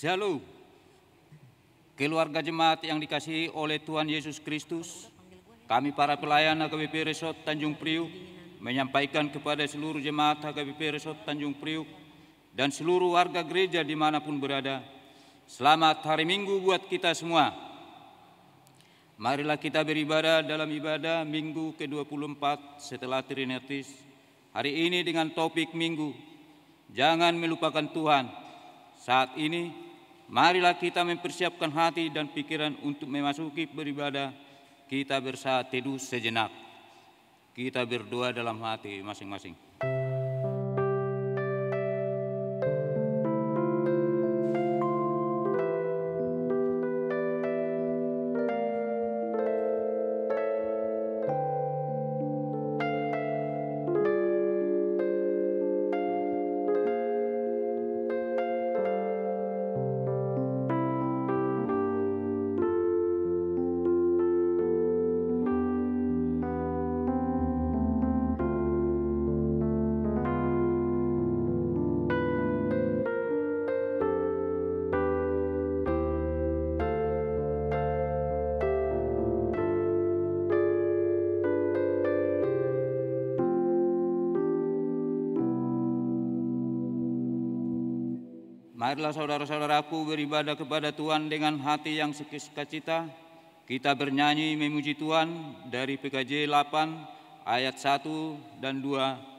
Shalom, keluarga jemaat yang dikasihi oleh Tuhan Yesus Kristus. Kami para pelayan HKBP Resort Tanjung Priuk menyampaikan kepada seluruh jemaat HKBP Resort Tanjung Priuk dan seluruh warga gereja dimanapun berada, selamat hari Minggu buat kita semua. Marilah kita beribadah dalam ibadah Minggu ke-24 setelah Trinitatis. Hari ini dengan topik Minggu, jangan melupakan Tuhan. Saat ini, marilah kita mempersiapkan hati dan pikiran untuk memasuki beribadah. Kita bersaat teduh sejenak. Kita berdoa dalam hati masing-masing. Marilah saudara-saudaraku beribadah kepada Tuhan dengan hati yang sukacita. Kita bernyanyi memuji Tuhan dari PKJ 8 ayat 1 dan 2.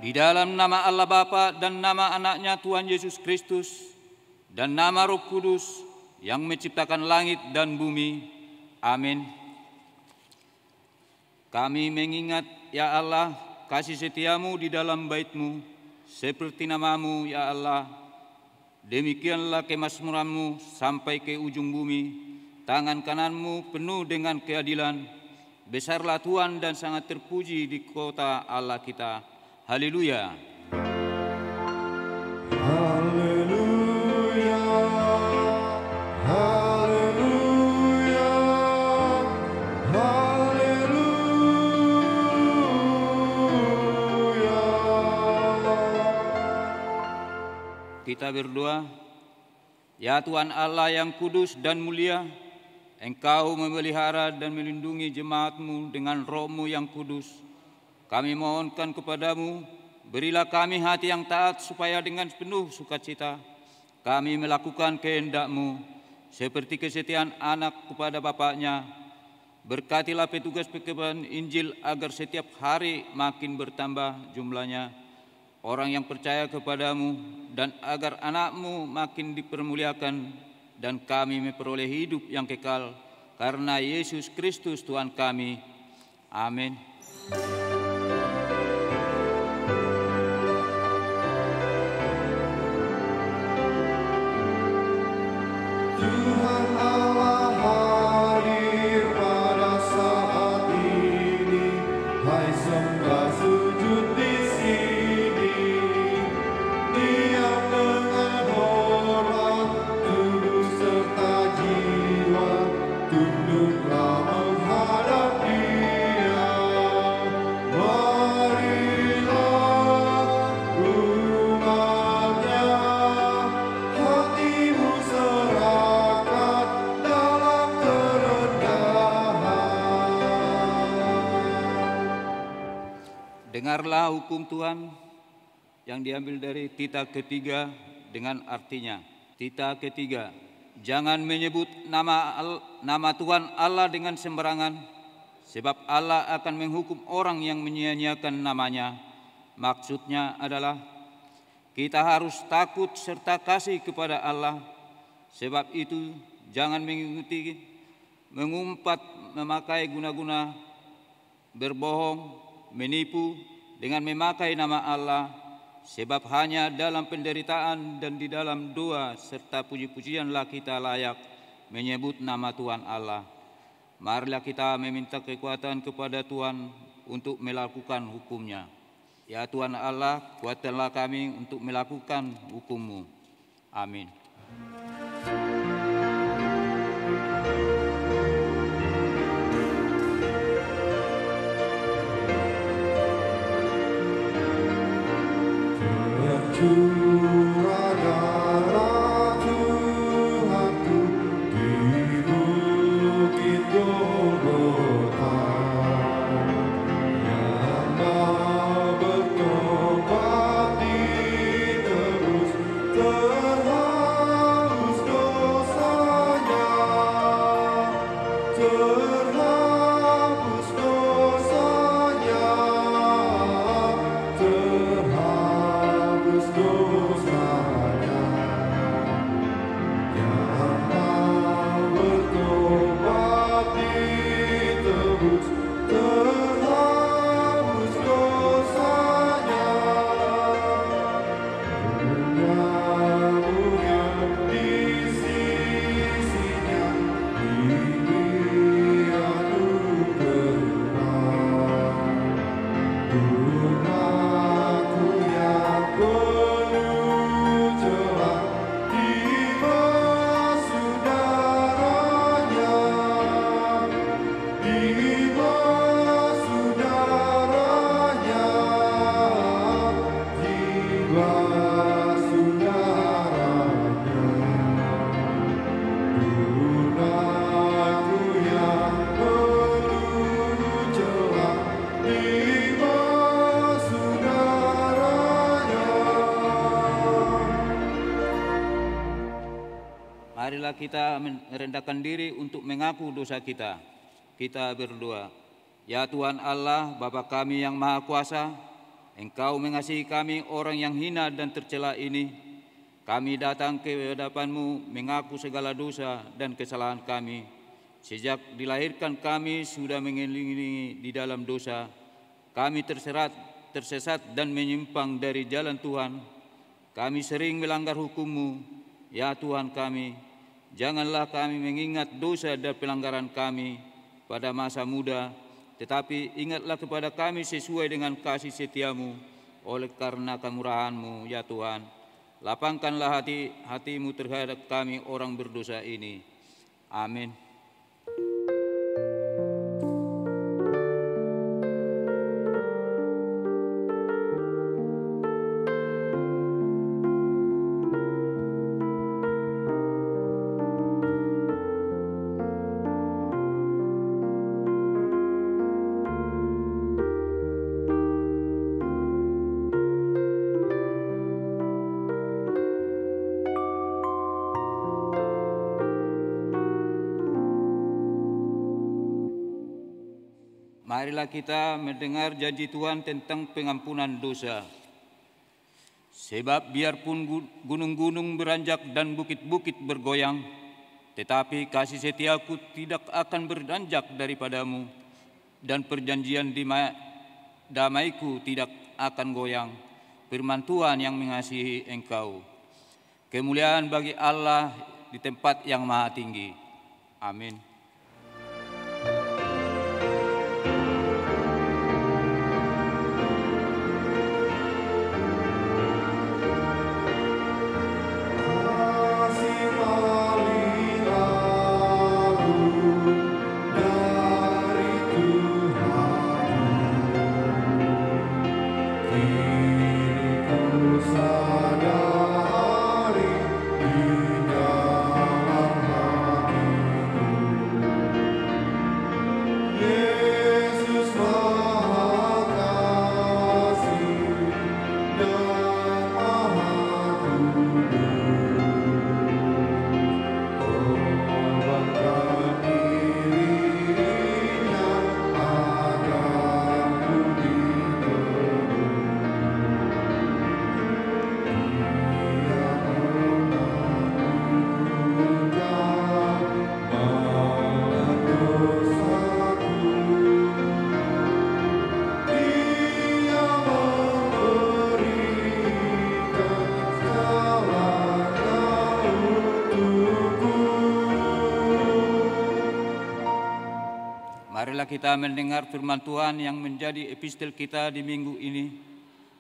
Di dalam nama Allah Bapa dan nama anaknya Tuhan Yesus Kristus dan nama Roh Kudus yang menciptakan langit dan bumi. Amin. Kami mengingat, ya Allah, kasih setiamu di dalam bait-Mu, seperti namamu, ya Allah. Demikianlah kemakmuranmu sampai ke ujung bumi, tangan kananmu penuh dengan keadilan. Besarlah Tuhan dan sangat terpuji di kota Allah kita. Haleluya. Haleluya. Haleluya. Haleluya. Kita berdoa. Ya Tuhan Allah yang kudus dan mulia, Engkau memelihara dan melindungi jemaat-Mu dengan Roh-Mu yang kudus. Kami mohonkan kepadamu, berilah kami hati yang taat supaya dengan penuh sukacita kami melakukan kehendak-Mu seperti kesetiaan anak kepada bapaknya. Berkatilah petugas perkebun Injil agar setiap hari makin bertambah jumlahnya orang yang percaya kepadamu dan agar anak-Mu makin dipermuliakan dan kami memperoleh hidup yang kekal karena Yesus Kristus Tuhan kami. Amin. Tuhan Allah hadir pada saat ini, hai sembah sujud di sini. Diam dengan hormat, tubuh serta jiwa, tunduklah menghadap Dia. Dengarlah hukum Tuhan yang diambil dari Tita ketiga dengan artinya. Tita ketiga, jangan menyebut nama Tuhan Allah dengan sembarangan, sebab Allah akan menghukum orang yang menyia-nyiakan namanya. Maksudnya adalah kita harus takut serta kasih kepada Allah. Sebab itu jangan mengumpat, memakai guna-guna, berbohong, menipu dengan memakai nama Allah. Sebab hanya dalam penderitaan dan di dalam doa serta puji-pujianlah kita layak menyebut nama Tuhan Allah. Marilah kita meminta kekuatan kepada Tuhan untuk melakukan hukum-Nya. Ya Tuhan Allah, kuatkanlah kami untuk melakukan hukum-Mu. Amin. Curahkanlah Tuhanku di bukit Golgota, yang mau bertobat ditebus, terhapus dosanya, terhapus dosanya, terhapus dosanya. Yang mau bertobat ditebus, terhapus dosanya. Mulia-mulia di sisinya, diberi anugerah. Umatku yang penuh celah, dibasuh darah-Nya, dibasuh darah-Nya, dibasuh darah-Nya. Umatku yang penuh celah, dibasuh darah-Nya. Marilah kita merendahkan diri untuk mengaku dosa kita. Kita berdoa. Ya Tuhan Allah, Bapa kami yang Maha Kuasa, Engkau mengasihi kami orang yang hina dan tercela ini. Kami datang ke hadapan-Mu mengaku segala dosa dan kesalahan kami. Sejak dilahirkan kami sudah mengiringi di dalam dosa. Kami tersesat dan menyimpang dari jalan Tuhan. Kami sering melanggar hukum-Mu. Ya Tuhan kami, janganlah kami mengingat dosa dan pelanggaran kami pada masa muda, tetapi ingatlah kepada kami sesuai dengan kasih setia-Mu oleh karena kemurahan-Mu, ya Tuhan. Lapangkanlah hati-Mu terhadap kami orang berdosa ini. Amin. Marilah kita mendengar janji Tuhan tentang pengampunan dosa. Sebab biarpun gunung-gunung beranjak dan bukit-bukit bergoyang, tetapi kasih setiaku tidak akan beranjak daripadamu, dan perjanjian damaiku tidak akan goyang. Firman Tuhan yang mengasihi engkau. Kemuliaan bagi Allah di tempat yang maha tinggi. Amin. Sadari di dalam hatiku kita mendengar firman Tuhan yang menjadi epistel kita di minggu ini,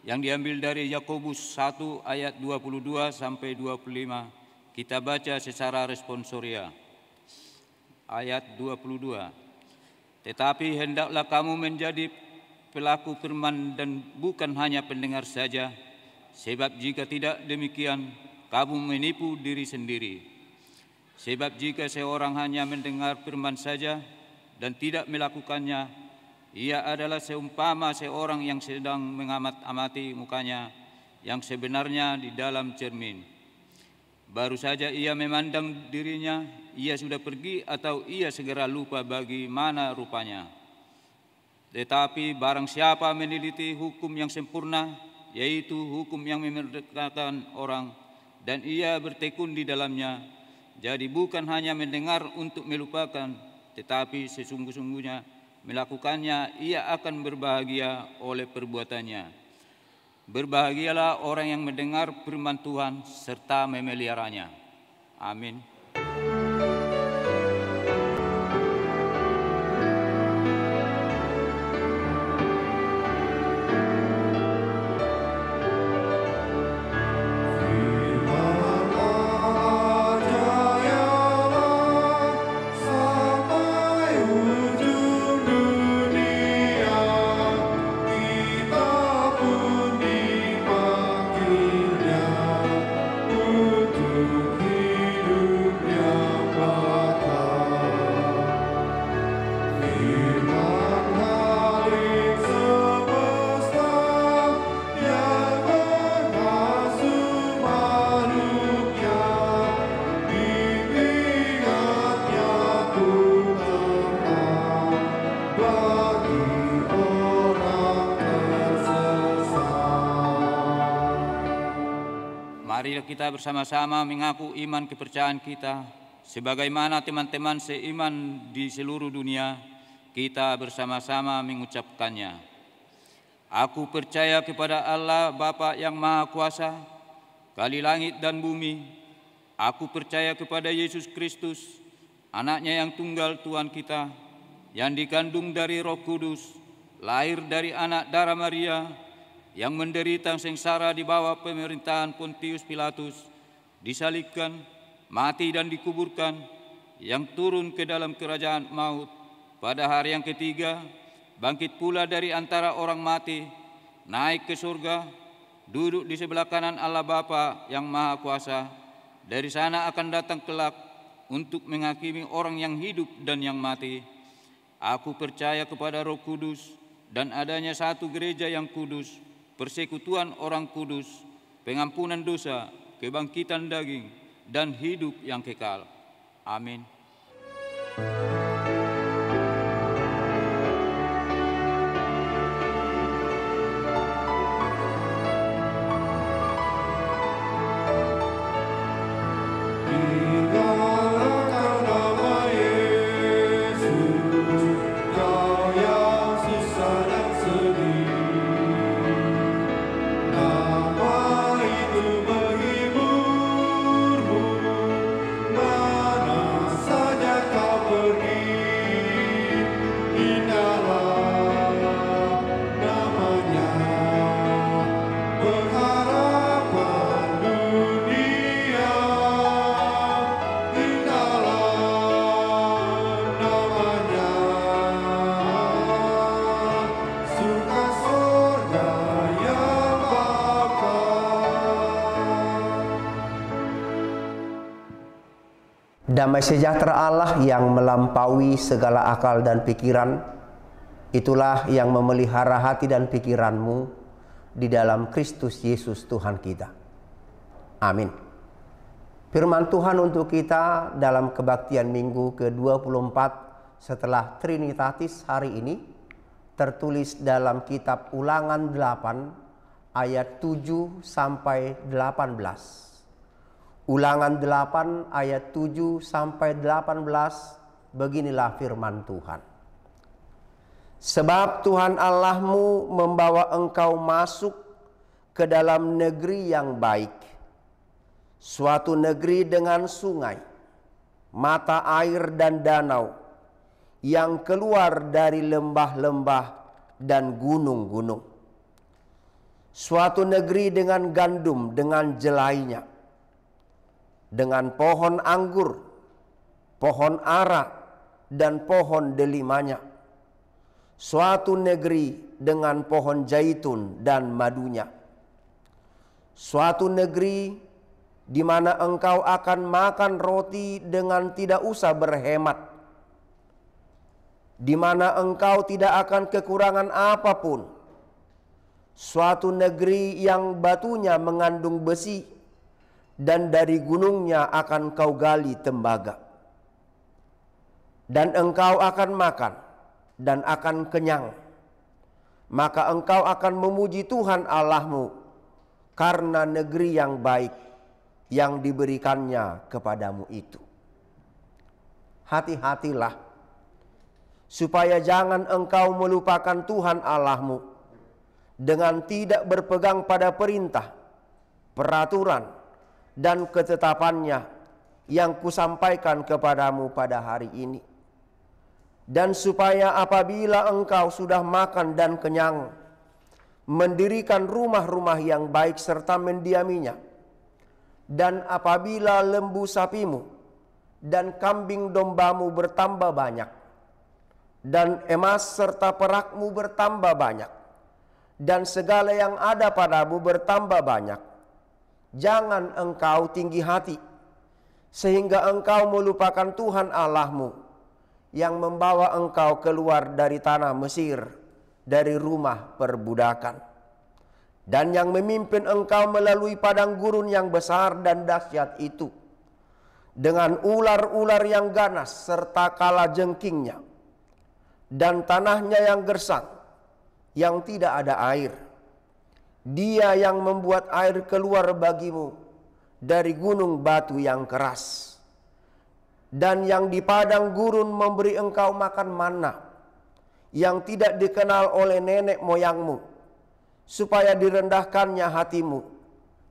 yang diambil dari Yakobus 1 ayat 22 sampai 25. Kita baca secara responsoria. Ayat 22. Tetapi hendaklah kamu menjadi pelaku firman dan bukan hanya pendengar saja, sebab jika tidak demikian, kamu menipu diri sendiri. Sebab jika seorang hanya mendengar firman saja dan tidak melakukannya, ia adalah seumpama seorang yang sedang mengamat-amati mukanya yang sebenarnya di dalam cermin. Baru saja ia memandang dirinya, ia sudah pergi atau ia segera lupa bagaimana rupanya. Tetapi barang siapa meneliti hukum yang sempurna, yaitu hukum yang memerdekakan orang, dan ia bertekun di dalamnya, jadi bukan hanya mendengar untuk melupakan, tetapi sesungguh-sungguhnya melakukannya, ia akan berbahagia oleh perbuatannya. Berbahagialah orang yang mendengar firman Tuhan serta memeliharanya. Amin. Marilah kita bersama-sama mengaku iman kepercayaan kita. Sebagaimana teman-teman seiman di seluruh dunia, kita bersama-sama mengucapkannya. Aku percaya kepada Allah Bapa yang Maha Kuasa, Kali langit dan bumi. Aku percaya kepada Yesus Kristus, Anaknya yang tunggal Tuhan kita, yang dikandung dari Roh Kudus, lahir dari anak darah Maria, yang menderita sengsara di bawah pemerintahan Pontius Pilatus, disalibkan, mati dan dikuburkan, yang turun ke dalam kerajaan maut, pada hari yang ketiga, bangkit pula dari antara orang mati, naik ke surga, duduk di sebelah kanan Allah Bapa yang Maha Kuasa. Dari sana akan datang kelak untuk menghakimi orang yang hidup dan yang mati. Aku percaya kepada Roh Kudus dan adanya satu gereja yang kudus, persekutuan orang kudus, pengampunan dosa, kebangkitan daging, dan hidup yang kekal. Amin. Damai sejahtera Allah yang melampaui segala akal dan pikiran, itulah yang memelihara hati dan pikiranmu di dalam Kristus Yesus Tuhan kita. Amin. Firman Tuhan untuk kita dalam kebaktian minggu ke-24 setelah Trinitatis hari ini tertulis dalam kitab Ulangan 8 ayat 7 sampai 18. Ulangan 8 ayat 7 sampai 18, beginilah firman Tuhan. Sebab Tuhan Allahmu membawa engkau masuk ke dalam negeri yang baik, suatu negeri dengan sungai, mata air dan danau, yang keluar dari lembah-lembah dan gunung-gunung. Suatu negeri dengan gandum, dengan jelainya, dengan pohon anggur, pohon ara, dan pohon delimanya. Suatu negeri dengan pohon zaitun dan madunya. Suatu negeri di mana engkau akan makan roti dengan tidak usah berhemat, di mana engkau tidak akan kekurangan apapun. Suatu negeri yang batunya mengandung besi, dan dari gunungnya akan kau gali tembaga. Dan engkau akan makan dan akan kenyang. Maka engkau akan memuji Tuhan Allahmu karena negeri yang baik yang diberikannya kepadamu itu. Hati-hatilah supaya jangan engkau melupakan Tuhan Allahmu dengan tidak berpegang pada perintah, peraturan, dan ketetapannya yang kusampaikan kepadamu pada hari ini. Dan supaya apabila engkau sudah makan dan kenyang, mendirikan rumah-rumah yang baik serta mendiaminya, dan apabila lembu sapimu dan kambing dombamu bertambah banyak, dan emas serta perakmu bertambah banyak, dan segala yang ada padamu bertambah banyak, jangan engkau tinggi hati, sehingga engkau melupakan Tuhan Allahmu yang membawa engkau keluar dari tanah Mesir, dari rumah perbudakan, dan yang memimpin engkau melalui padang gurun yang besar dan dahsyat itu, dengan ular-ular yang ganas serta kalajengkingnya, dan tanahnya yang gersang, yang tidak ada air. Dia yang membuat air keluar bagimu dari gunung batu yang keras, dan yang di padang gurun memberi engkau makan manna yang tidak dikenal oleh nenek moyangmu, supaya direndahkannya hatimu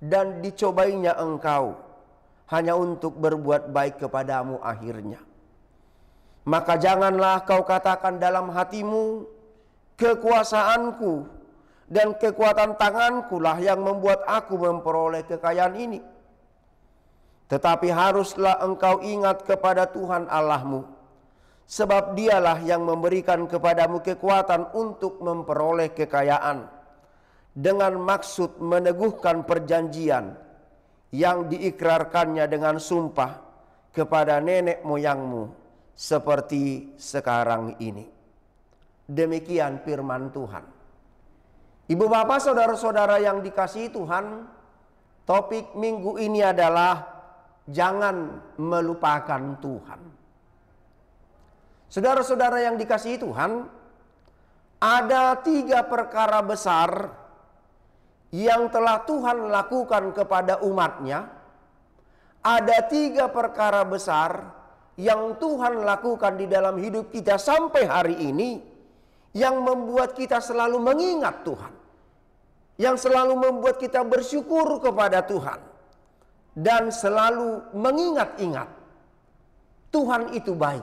dan dicobainya engkau hanya untuk berbuat baik kepadamu akhirnya. Maka janganlah kau katakan dalam hatimu, kekuasaanku dan kekuatan tanganku lah yang membuat aku memperoleh kekayaan ini. Tetapi haruslah engkau ingat kepada Tuhan Allahmu, sebab dialah yang memberikan kepadamu kekuatan untuk memperoleh kekayaan, dengan maksud meneguhkan perjanjian yang diikrarkannya dengan sumpah kepada nenek moyangmu, seperti sekarang ini. Demikian firman Tuhan. Ibu bapak saudara-saudara yang dikasihi Tuhan, topik minggu ini adalah jangan melupakan Tuhan. Saudara-saudara yang dikasihi Tuhan, ada 3 perkara besar yang telah Tuhan lakukan kepada umatnya. Ada 3 perkara besar yang Tuhan lakukan di dalam hidup kita sampai hari ini, yang membuat kita selalu mengingat Tuhan, yang selalu membuat kita bersyukur kepada Tuhan, dan selalu mengingat-ingat Tuhan itu baik,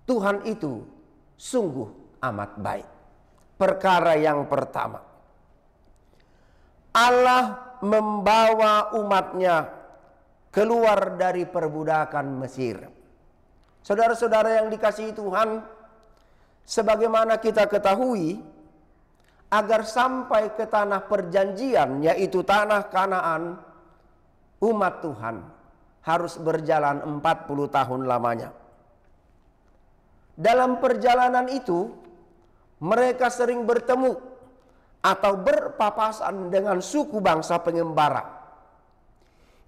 Tuhan itu sungguh amat baik. Perkara yang pertama, Allah membawa umatnya keluar dari perbudakan Mesir. Saudara-saudara yang dikasihi Tuhan, sebagaimana kita ketahui, agar sampai ke tanah perjanjian, yaitu tanah Kanaan, umat Tuhan harus berjalan 40 tahun lamanya. Dalam perjalanan itu, mereka sering bertemu atau berpapasan dengan suku bangsa pengembara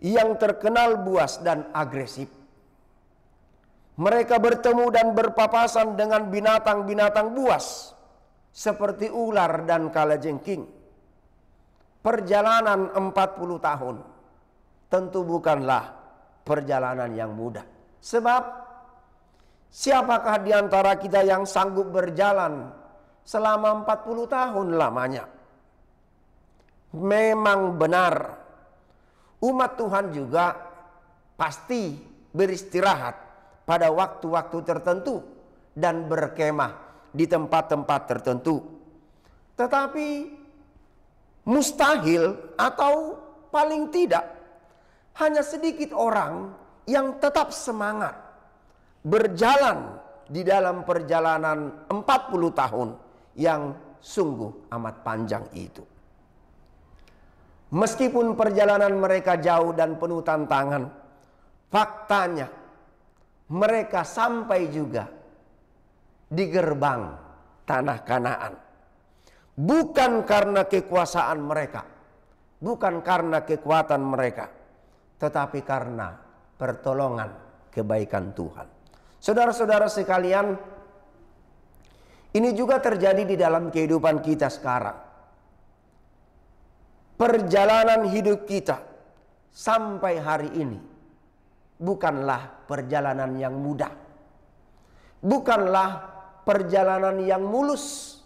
yang terkenal buas dan agresif. Mereka bertemu dan berpapasan dengan binatang-binatang buas seperti ular dan kalajengking. Perjalanan 40 tahun tentu bukanlah perjalanan yang mudah. Sebab siapakah di antara kita yang sanggup berjalan selama 40 tahun lamanya? Memang benar, umat Tuhan juga pasti beristirahat pada waktu-waktu tertentu dan berkemah di tempat-tempat tertentu. Tetapi mustahil atau paling tidak hanya sedikit orang yang tetap semangat berjalan di dalam perjalanan 40 tahun yang sungguh amat panjang itu. Meskipun perjalanan mereka jauh dan penuh tantangan, faktanya mereka sampai juga di gerbang tanah Kanaan. Bukan karena kekuasaan mereka, bukan karena kekuatan mereka, tetapi karena pertolongan kebaikan Tuhan. Saudara-saudara sekalian, ini juga terjadi di dalam kehidupan kita sekarang. Perjalanan hidup kita sampai hari ini bukanlah perjalanan yang mudah. Bukanlah perjalanan yang mulus,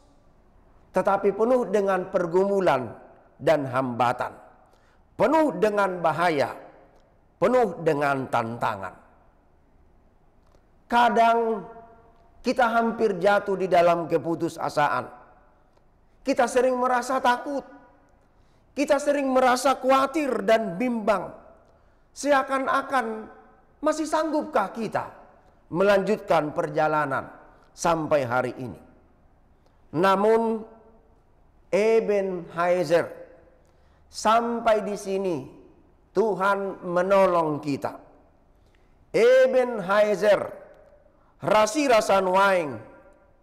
tetapi penuh dengan pergumulan dan hambatan. Penuh dengan bahaya, penuh dengan tantangan. Kadang kita hampir jatuh di dalam keputusasaan. Kita sering merasa takut. Kita sering merasa khawatir dan bimbang. Seakan-akan masih sanggupkah kita melanjutkan perjalanan sampai hari ini. Namun Ebenezer, sampai di sini Tuhan menolong kita. Ebenezer, rasi rasan waing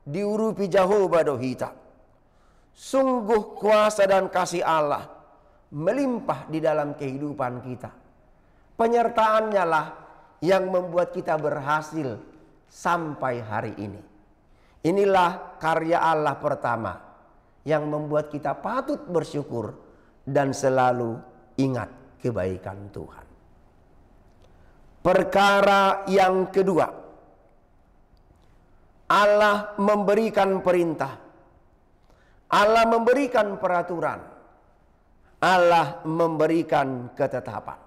diurupi Jehovah dohita. Sungguh kuasa dan kasih Allah melimpah di dalam kehidupan kita. Penyertaannya lah yang membuat kita berhasil sampai hari ini. Inilah karya Allah pertama yang membuat kita patut bersyukur dan selalu ingat kebaikan Tuhan. Perkara yang kedua, Allah memberikan perintah, Allah memberikan peraturan, Allah memberikan ketetapan.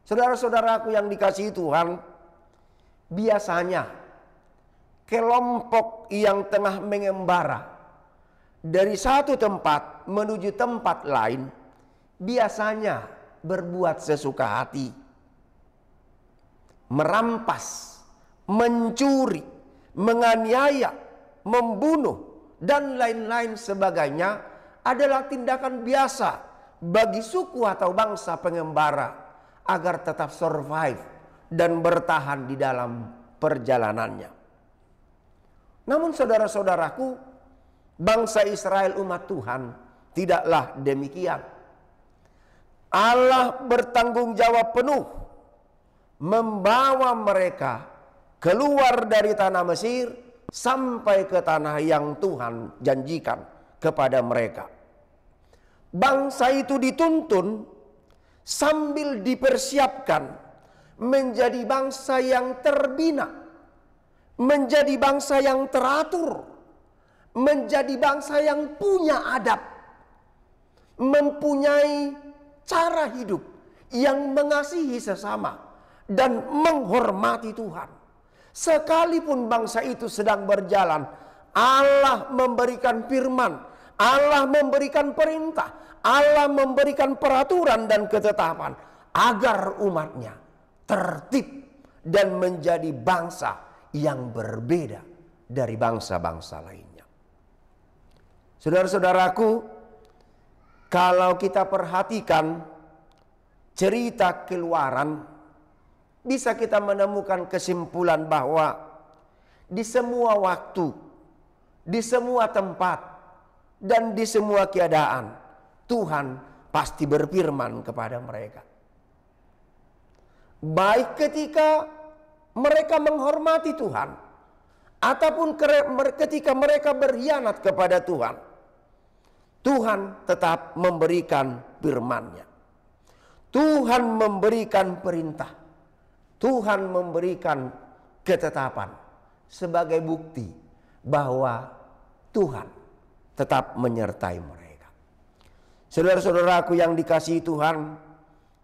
Saudara-saudaraku yang dikasihi Tuhan, biasanya kelompok yang tengah mengembara dari satu tempat menuju tempat lain biasanya berbuat sesuka hati, merampas, mencuri, menganiaya, membunuh, dan lain-lain sebagainya adalah tindakan biasa bagi suku atau bangsa pengembara agar tetap survive dan bertahan di dalam perjalanannya. Namun saudara-saudaraku, bangsa Israel umat Tuhan tidaklah demikian. Allah bertanggung jawab penuh membawa mereka keluar dari tanah Mesir sampai ke tanah yang Tuhan janjikan kepada mereka. Bangsa itu dituntun sambil dipersiapkan menjadi bangsa yang terbina, menjadi bangsa yang teratur, menjadi bangsa yang punya adab, mempunyai cara hidup yang mengasihi sesama dan menghormati Tuhan. Sekalipun bangsa itu sedang berjalan, Allah memberikan firman, Allah memberikan perintah, Allah memberikan peraturan dan ketetapan agar umatnya tertib dan menjadi bangsa yang berbeda dari bangsa-bangsa lainnya. Saudara-saudaraku, kalau kita perhatikan cerita Keluaran, bisa kita menemukan kesimpulan bahwa di semua waktu, di semua tempat, dan di semua keadaan, Tuhan pasti berfirman kepada mereka. Baik ketika mereka menghormati Tuhan, ataupun ketika mereka berkhianat kepada Tuhan, Tuhan tetap memberikan firman-Nya. Tuhan memberikan perintah, Tuhan memberikan ketetapan sebagai bukti bahwa Tuhan tetap menyertai mereka. Saudara-saudaraku yang dikasihi Tuhan,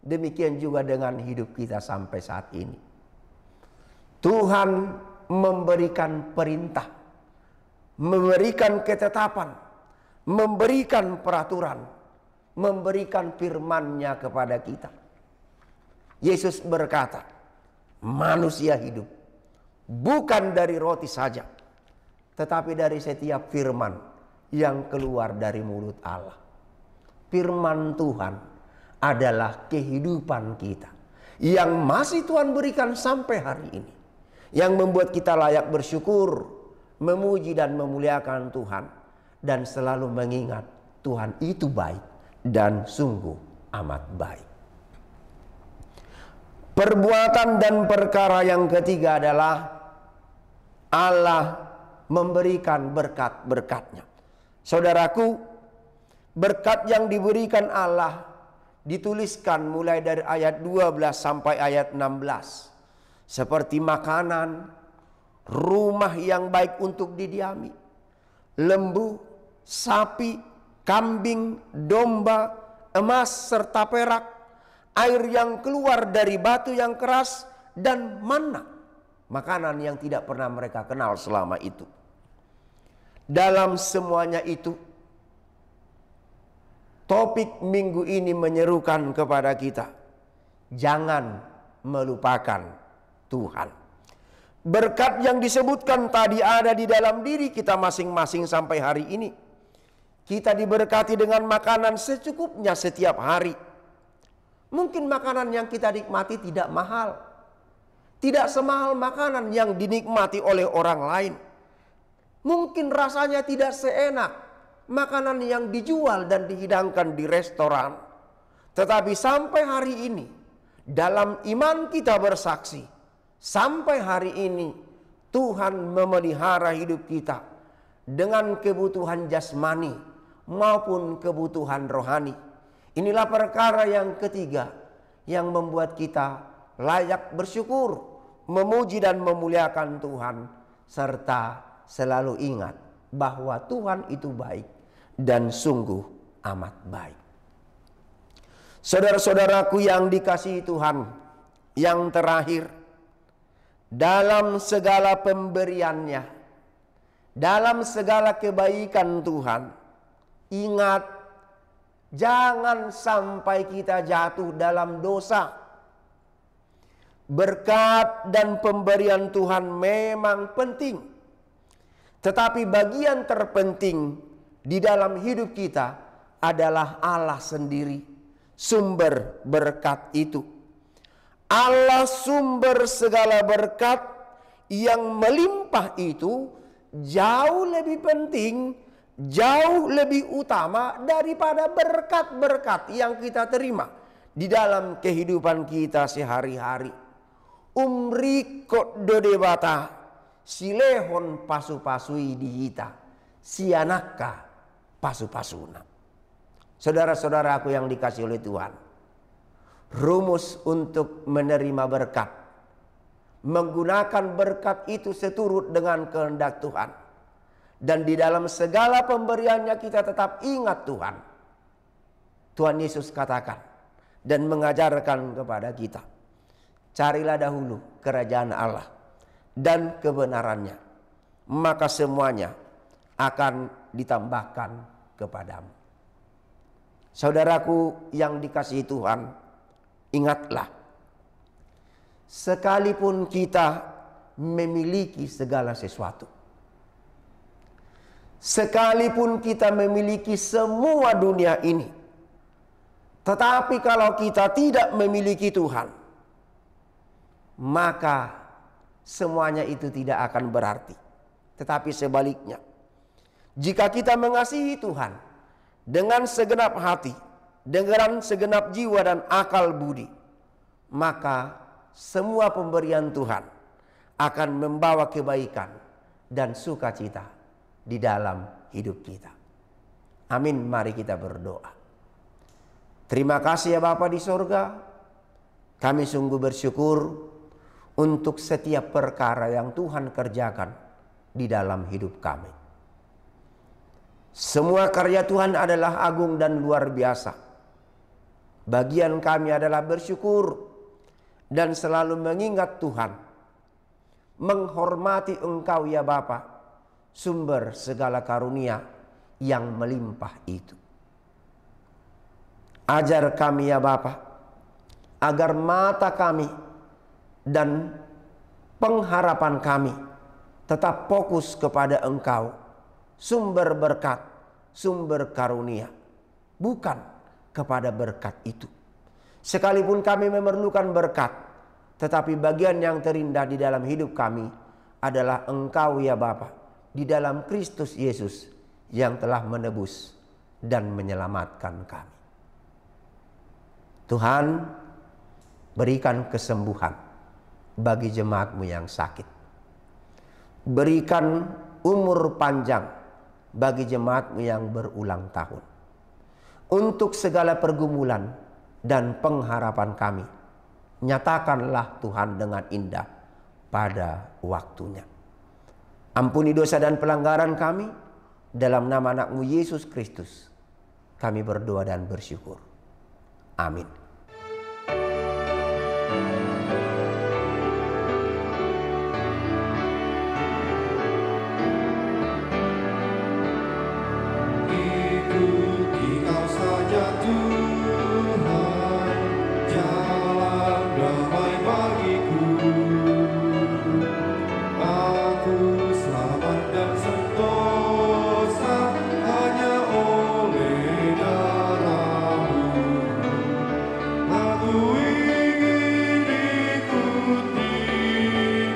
demikian juga dengan hidup kita sampai saat ini. Tuhan memberikan perintah, memberikan ketetapan, memberikan peraturan, memberikan firman-Nya kepada kita. Yesus berkata, manusia hidup bukan dari roti saja, tetapi dari setiap firman yang keluar dari mulut Allah. Firman Tuhan adalah kehidupan kita, yang masih Tuhan berikan sampai hari ini, yang membuat kita layak bersyukur, memuji dan memuliakan Tuhan, dan selalu mengingat Tuhan itu baik dan sungguh amat baik. Perbuatan dan perkara yang ketiga adalah Allah memberikan berkat-berkat-Nya. Saudaraku, berkat yang diberikan Allah dituliskan mulai dari ayat 12 sampai ayat 16. Seperti makanan, rumah yang baik untuk didiami, lembu, sapi, kambing, domba, emas serta perak, air yang keluar dari batu yang keras, dan manna, makanan yang tidak pernah mereka kenal selama itu. Dalam semuanya itu, topik minggu ini menyerukan kepada kita, jangan melupakan Tuhan. Berkat yang disebutkan tadi ada di dalam diri kita masing-masing sampai hari ini. Kita diberkati dengan makanan secukupnya setiap hari. Mungkin makanan yang kita nikmati tidak mahal, tidak semahal makanan yang dinikmati oleh orang lain. Mungkin rasanya tidak seenak makanan yang dijual dan dihidangkan di restoran. Tetapi sampai hari ini, dalam iman kita bersaksi, sampai hari ini Tuhan memelihara hidup kita dengan kebutuhan jasmani maupun kebutuhan rohani. Inilah perkara yang ketiga yang membuat kita layak bersyukur, memuji dan memuliakan Tuhan, serta selalu ingat bahwa Tuhan itu baik dan sungguh amat baik. Saudara-saudaraku yang dikasihi Tuhan, yang terakhir, dalam segala pemberiannya, dalam segala kebaikan Tuhan, ingat, jangan sampai kita jatuh dalam dosa. Berkat dan pemberian Tuhan memang penting, tetapi bagian terpenting di dalam hidup kita adalah Allah sendiri, sumber berkat itu. Allah sumber segala berkat yang melimpah itu jauh lebih penting, jauh lebih utama daripada berkat-berkat yang kita terima di dalam kehidupan kita sehari-hari. Umrikot dodebata silehon pasu-pasui dihita sianaka pasu-pasuna. Saudara-saudaraku yang dikasihi oleh Tuhan, rumus untuk menerima berkat, menggunakan berkat itu seturut dengan kehendak Tuhan, dan di dalam segala pemberiannya kita tetap ingat Tuhan. Tuhan Yesus katakan dan mengajarkan kepada kita, carilah dahulu kerajaan Allah dan kebenarannya, maka semuanya akan ditambahkan kepadamu. Saudaraku yang dikasihi Tuhan, ingatlah, sekalipun kita memiliki segala sesuatu, sekalipun kita memiliki semua dunia ini, tetapi kalau kita tidak memiliki Tuhan, maka semuanya itu tidak akan berarti. Tetapi sebaliknya, jika kita mengasihi Tuhan dengan segenap hati, dengan segenap jiwa dan akal budi, maka semua pemberian Tuhan akan membawa kebaikan dan sukacita di dalam hidup kita. Amin. Mari kita berdoa. Terima kasih ya Bapa di sorga, kami sungguh bersyukur untuk setiap perkara yang Tuhan kerjakan di dalam hidup kami. Semua karya Tuhan adalah agung dan luar biasa. Bagian kami adalah bersyukur dan selalu mengingat Tuhan, menghormati Engkau ya Bapa, sumber segala karunia yang melimpah itu. Ajar kami ya Bapa, agar mata kami dan pengharapan kami tetap fokus kepada Engkau, sumber berkat, sumber karunia, bukan kepada berkat itu. Sekalipun kami memerlukan berkat, tetapi bagian yang terindah di dalam hidup kami adalah Engkau ya Bapa, di dalam Kristus Yesus yang telah menebus dan menyelamatkan kami. Tuhan, berikan kesembuhan bagi jemaat-Mu yang sakit. Berikan umur panjang bagi jemaat-Mu yang berulang tahun. Untuk segala pergumulan dan pengharapan kami, nyatakanlah Tuhan dengan indah pada waktunya. Ampuni dosa dan pelanggaran kami, dalam nama anak-Mu Yesus Kristus kami berdoa dan bersyukur. Amin. Ikuti Kau saja Tuhan, jalan damai bagiku. Aku selamat dan sentosa hanya oleh darah-Mu. Aku ingin ikuti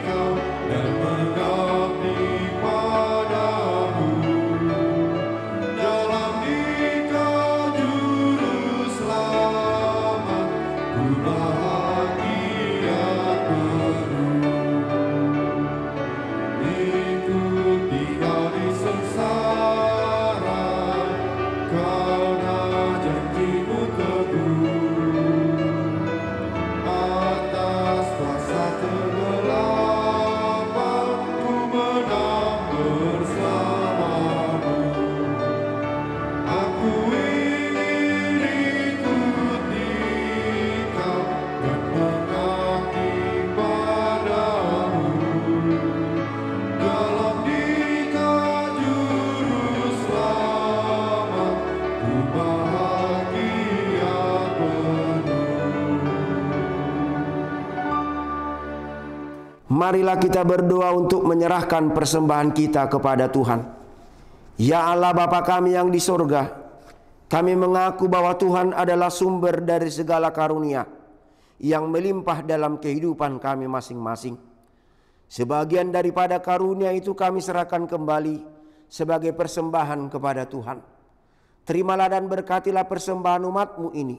Kau dan mengabdi padamu. Dalam Dikau juru selamat, ku bahagia penuh. Ikuti Kau di sengsara, karena janji-Mu teguh. Atas kuasa kegelapan, ku menang bersama-Mu. Aku ingin ikuti Kau dan mengabdi padamu. Dalam Dikau juru selamat, ku bahagia penuh. Marilah kita berdoa untuk menyerahkan persembahan kita kepada Tuhan. Ya Allah Bapa kami yang di sorga, kami mengaku bahwa Tuhan adalah sumber dari segala karunia yang melimpah dalam kehidupan kami masing-masing. Sebagian daripada karunia itu kami serahkan kembali sebagai persembahan kepada Tuhan. Terimalah dan berkatilah persembahan umat-Mu ini,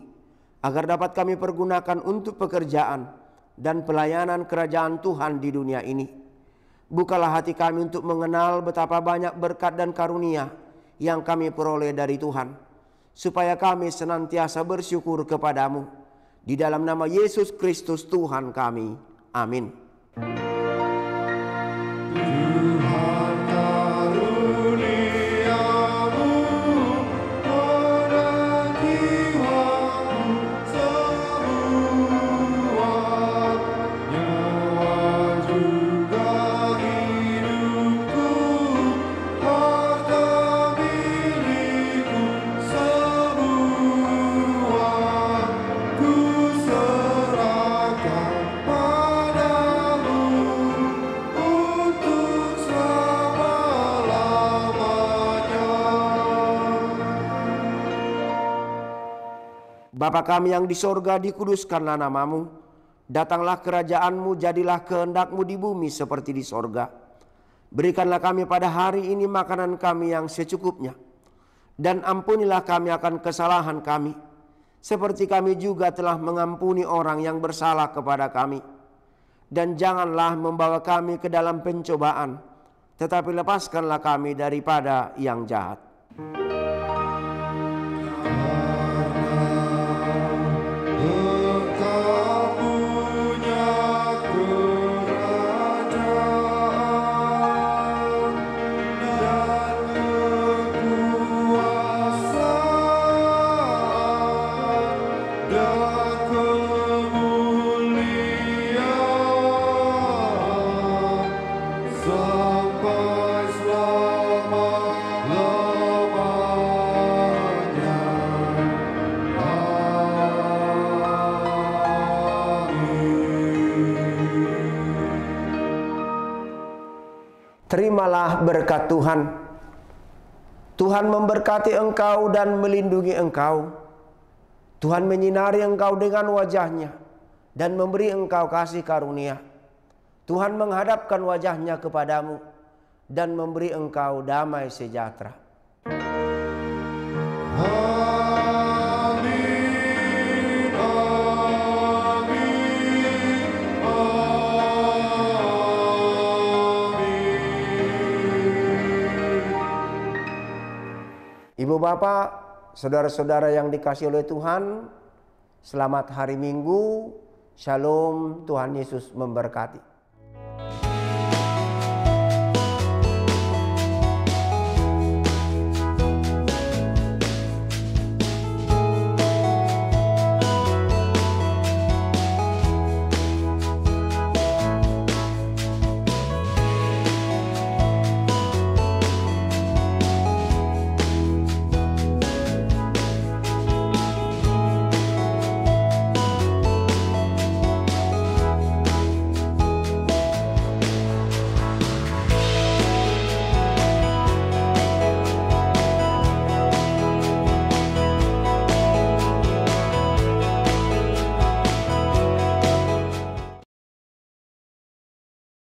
agar dapat kami pergunakan untuk pekerjaan dan pelayanan kerajaan Tuhan di dunia ini. Bukalah hati kami untuk mengenal betapa banyak berkat dan karunia yang kami peroleh dari Tuhan, supaya kami senantiasa bersyukur kepadamu. Di dalam nama Yesus Kristus Tuhan kami. Amin. Tuhan karuniamu pada jiwaku semua, nyawa juga hidupku, harta milikku semua, ku serahkan padamu untuk selama-lamanya. Bapa kami yang di sorga, dikuduskanlah namamu. Datanglah kerajaan-Mu, jadilah kehendak-Mu di bumi seperti di sorga. Berikanlah kami pada hari ini makanan kami yang secukupnya. Dan ampunilah kami akan kesalahan kami, seperti kami juga telah mengampuni orang yang bersalah kepada kami. Dan janganlah membawa kami ke dalam pencobaan, tetapi lepaskanlah kami daripada yang jahat. Engkau punya kerajaan dan kekuasaan dan kemuliaan terimalah berkat Tuhan. Tuhan memberkati engkau dan melindungi engkau. Tuhan menyinari engkau dengan wajah-Nya dan memberi engkau kasih karunia. Tuhan menghadapkan wajah-Nya kepadamu dan memberi engkau damai sejahtera. Amin, amin, amin. Ibu bapak, saudara-saudara yang dikasihi oleh Tuhan, selamat hari Minggu. Shalom, Tuhan Yesus memberkati.